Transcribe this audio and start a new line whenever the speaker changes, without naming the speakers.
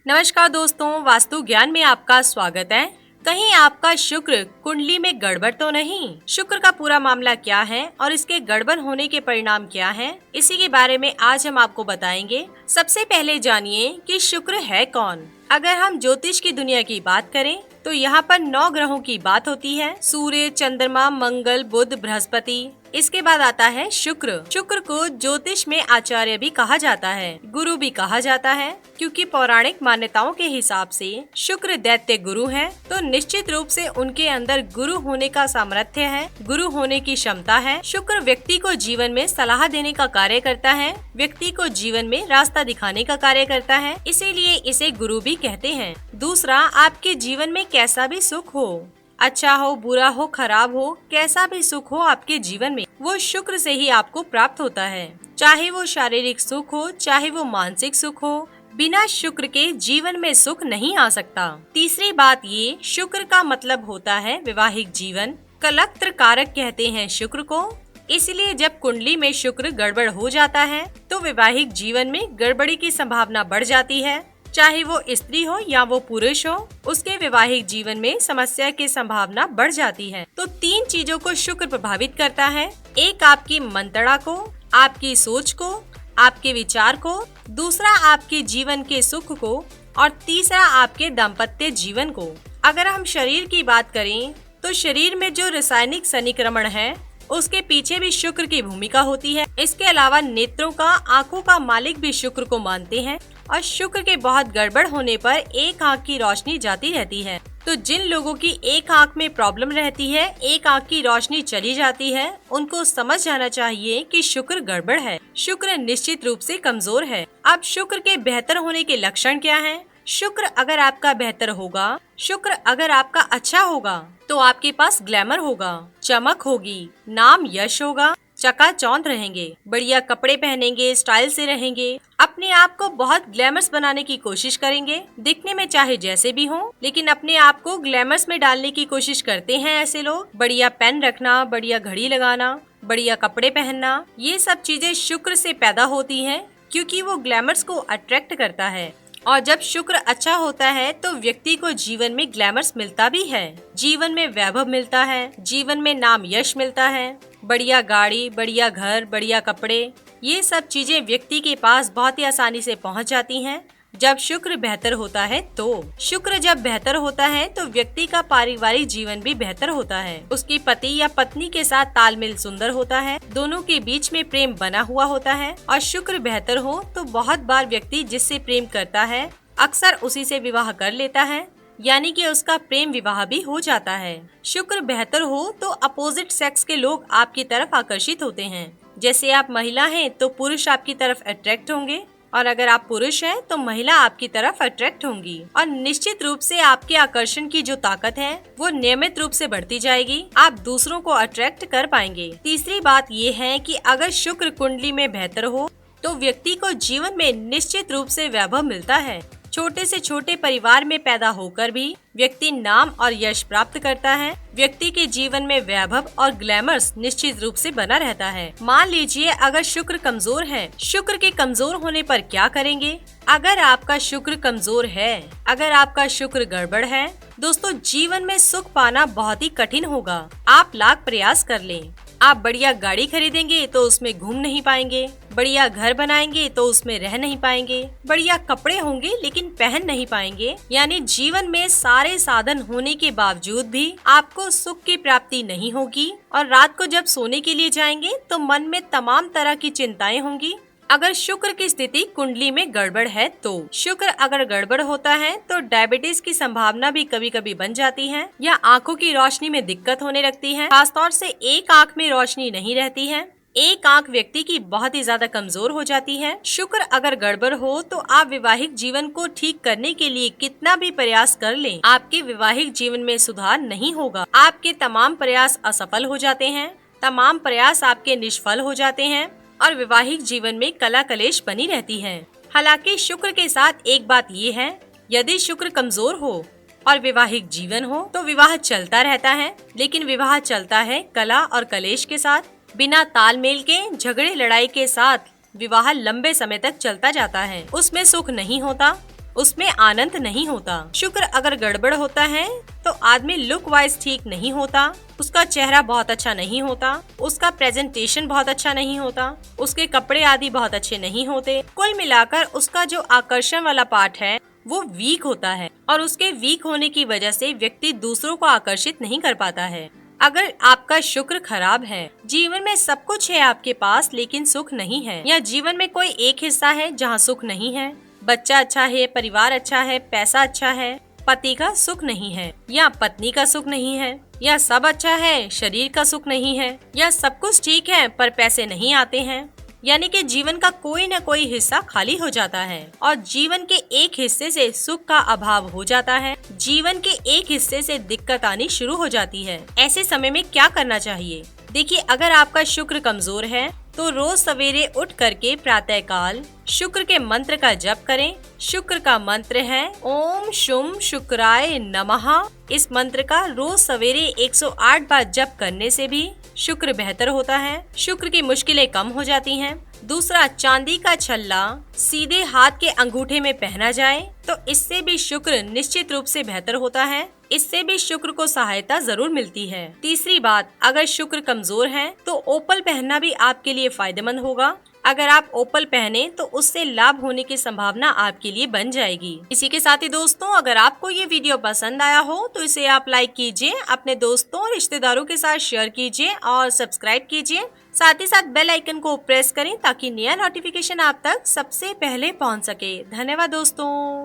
नमस्कार दोस्तों, वास्तु ज्ञान में आपका स्वागत है। कहीं आपका शुक्र कुंडली में गड़बड़ तो नहीं? शुक्र का पूरा मामला क्या है और इसके गड़बड़ होने के परिणाम क्या हैं? इसी के बारे में आज हम आपको बताएंगे। सबसे पहले जानिए कि शुक्र है कौन। अगर हम ज्योतिष की दुनिया की बात करें तो यहाँ पर 9 ग्रहों की बात होती है। सूर्य, चंद्रमा, मंगल, बुध, बृहस्पति। इसके बाद आता है शुक्र। शुक्र को ज्योतिष में आचार्य भी कहा जाता है, गुरु भी कहा जाता है, क्योंकि पौराणिक मान्यताओं के हिसाब से शुक्र दैत्य गुरु है, तो निश्चित रूप से उनके अंदर गुरु होने का सामर्थ्य है, गुरु होने की क्षमता है। शुक्र व्यक्ति को जीवन में सलाह देने का कार्य करता है, व्यक्ति को जीवन में रास्ता दिखाने का कार्य करता है, इसीलिए इसे गुरु भी कहते हैं। दूसरा, आपके जीवन में कैसा भी सुख हो, अच्छा हो, बुरा हो, खराब हो, कैसा भी सुख हो आपके जीवन में, वो शुक्र से ही आपको प्राप्त होता है। चाहे वो शारीरिक सुख हो, चाहे वो मानसिक सुख हो, बिना शुक्र के जीवन में सुख नहीं आ सकता। तीसरी बात ये, शुक्र का मतलब होता है वैवाहिक जीवन। कलत्र कारक कहते हैं शुक्र को, इसलिए जब कुंडली में शुक्र गड़बड़ हो जाता है तो वैवाहिक जीवन में गड़बड़ी की संभावना बढ़ जाती है। चाहे वो स्त्री हो या वो पुरुष हो, उसके वैवाहिक जीवन में समस्या की संभावना बढ़ जाती है। तो 3 चीजों को शुक्र प्रभावित करता है। एक, आपकी मंत्रणा को, आपकी सोच को, आपके विचार को। दूसरा, आपके जीवन के सुख को। और तीसरा, आपके दाम्पत्य जीवन को। अगर हम शरीर की बात करें तो शरीर में जो रासायनिक सन्निक्रमण है उसके पीछे भी शुक्र की भूमिका होती है। इसके अलावा नेत्रों का, आँखों का मालिक भी शुक्र को मानते हैं, और शुक्र के बहुत गड़बड़ होने पर एक आँख की रोशनी जाती रहती है। तो जिन लोगों की एक आँख में प्रॉब्लम रहती है, एक आँख की रोशनी चली जाती है, उनको समझ जाना चाहिए कि शुक्र गड़बड़ है, शुक्र निश्चित रूप से कमजोर है। अब शुक्र के बेहतर होने के लक्षण क्या हैं? शुक्र अगर आपका बेहतर होगा, शुक्र अगर आपका अच्छा होगा तो आपके पास ग्लैमर होगा, चमक होगी, नाम यश होगा, चकाचौंध रहेंगे, बढ़िया कपड़े पहनेंगे, स्टाइल से रहेंगे, अपने आप को बहुत ग्लैमरस बनाने की कोशिश करेंगे। दिखने में चाहे जैसे भी हो, लेकिन अपने आप को ग्लैमरस में डालने की कोशिश करते हैं ऐसे लोग। बढ़िया पेन रखना, बढ़िया घड़ी लगाना, बढ़िया कपड़े पहनना, ये सब चीजें शुक्र से पैदा होती हैं, क्योंकि वो ग्लैमर्स को अट्रैक्ट करता है। और जब शुक्र अच्छा होता है तो व्यक्ति को जीवन में ग्लैमर्स मिलता भी है, जीवन में वैभव मिलता है, जीवन में नाम यश मिलता है, बढ़िया गाड़ी, बढ़िया घर, बढ़िया कपड़े, ये सब चीजें व्यक्ति के पास बहुत ही आसानी से पहुंच जाती हैं जब शुक्र बेहतर होता है। तो शुक्र जब बेहतर होता है तो व्यक्ति का पारिवारिक जीवन भी बेहतर होता है, उसकी पति या पत्नी के साथ तालमेल सुंदर होता है, दोनों के बीच में प्रेम बना हुआ होता है। और शुक्र बेहतर हो तो बहुत बार व्यक्ति जिससे प्रेम करता है अक्सर उसी से विवाह कर लेता है, यानी कि उसका प्रेम विवाह भी हो जाता है। शुक्र बेहतर हो तो अपोजिट सेक्स के लोग आपकी तरफ आकर्षित होते हैं। जैसे आप महिला हैं तो पुरुष आपकी तरफ अट्रैक्ट होंगे, और अगर आप पुरुष हैं तो महिला आपकी तरफ अट्रैक्ट होंगी, और निश्चित रूप से आपके आकर्षण की जो ताकत है वो नियमित रूप से बढ़ती जाएगी, आप दूसरों को अट्रैक्ट कर पाएंगे। तीसरी बात ये है कि अगर शुक्र कुंडली में बेहतर हो तो व्यक्ति को जीवन में निश्चित रूप से वैभव मिलता है। छोटे से छोटे परिवार में पैदा होकर भी व्यक्ति नाम और यश प्राप्त करता है। व्यक्ति के जीवन में वैभव और ग्लैमर्स निश्चित रूप से बना रहता है। मान लीजिए अगर शुक्र कमजोर है, शुक्र के कमजोर होने पर क्या करेंगे? अगर आपका शुक्र कमजोर है, अगर आपका शुक्र गड़बड़ है, दोस्तों जीवन में सुख पाना बहुत ही कठिन होगा। आप लाख प्रयास कर लें, आप बढ़िया गाड़ी खरीदेंगे तो उसमें घूम नहीं पाएंगे, बढ़िया घर बनाएंगे तो उसमें रह नहीं पाएंगे, बढ़िया कपड़े होंगे लेकिन पहन नहीं पाएंगे। यानी जीवन में सारे साधन होने के बावजूद भी आपको सुख की प्राप्ति नहीं होगी, और रात को जब सोने के लिए जाएंगे तो मन में तमाम तरह की चिंताएं होंगी। अगर शुक्र की स्थिति कुंडली में गड़बड़ है तो शुक्र अगर गड़बड़ होता है तो डायबिटीज की संभावना भी कभी कभी बन जाती है, या आंखों की रोशनी में दिक्कत होने लगती है। खासतौर से एक आंख में रोशनी नहीं रहती है, एक आंख व्यक्ति की बहुत ही ज्यादा कमजोर हो जाती है। शुक्र अगर गड़बड़ हो तो आप वैवाहिक जीवन को ठीक करने के लिए कितना भी प्रयास कर लें, आपके वैवाहिक जीवन में सुधार नहीं होगा। आपके तमाम प्रयास असफल हो जाते हैं, तमाम प्रयास आपके निष्फल हो जाते हैं, और वैवाहिक जीवन में कला कलेश बनी रहती है। हालांकि शुक्र के साथ एक बात ये है, यदि शुक्र कमजोर हो और वैवाहिक जीवन हो तो विवाह चलता रहता है, लेकिन विवाह चलता है कला और कलेश के साथ। बिना तालमेल के, झगड़े लड़ाई के साथ विवाह लंबे समय तक चलता जाता है, उसमें सुख नहीं होता। उसमें आनंद नहीं होता। शुक्र अगर गड़बड़ होता है तो आदमी लुक वाइज ठीक नहीं होता, उसका चेहरा बहुत अच्छा नहीं होता, उसका प्रेजेंटेशन बहुत अच्छा नहीं होता, उसके कपड़े आदि बहुत अच्छे नहीं होते। कुल मिलाकर उसका जो आकर्षण वाला पार्ट है वो वीक होता है और उसके वीक होने की वजह से व्यक्ति दूसरों को आकर्षित नहीं कर पाता है। अगर आपका शुक्र खराब है, जीवन में सब कुछ है आपके पास लेकिन सुख नहीं है, या जीवन में कोई एक हिस्सा है जहाँ सुख नहीं है, बच्चा अच्छा है, परिवार अच्छा है, पैसा अच्छा है, पति का सुख नहीं है, या पत्नी का सुख नहीं है, या सब अच्छा है शरीर का सुख नहीं है, या सब कुछ ठीक है पर पैसे नहीं आते हैं, यानी कि जीवन का कोई न कोई हिस्सा खाली हो जाता है और जीवन के एक हिस्से से सुख का अभाव हो जाता है, जीवन के एक हिस्से से दिक्कत आनी शुरू हो जाती है। ऐसे समय में क्या करना चाहिए? देखिए, अगर आपका शुक्र कमजोर है तो रोज सवेरे उठ करके प्रातः काल शुक्र के मंत्र का जप करें। शुक्र का मंत्र है ओम शुम शुक्राय नमः। इस मंत्र का रोज सवेरे 108 बार जप करने से भी शुक्र बेहतर होता है, शुक्र की मुश्किलें कम हो जाती हैं। दूसरा, चांदी का छल्ला सीधे हाथ के अंगूठे में पहना जाए तो इससे भी शुक्र निश्चित रूप से बेहतर होता है, इससे भी शुक्र को सहायता जरूर मिलती है। तीसरी बात, अगर शुक्र कमजोर है तो ओपल पहनना भी आपके लिए फायदेमंद होगा। अगर आप ओपल पहने तो उससे लाभ होने की संभावना आपके लिए बन जाएगी। इसी के साथ ही दोस्तों, अगर आपको ये वीडियो पसंद आया हो तो इसे आप लाइक कीजिए, अपने दोस्तों और रिश्तेदारों के साथ शेयर कीजिए और सब्सक्राइब कीजिए। साथ ही साथ बेल आइकन को प्रेस करें ताकि नया नोटिफिकेशन आप तक सबसे पहले पहुंच सके। धन्यवाद दोस्तों।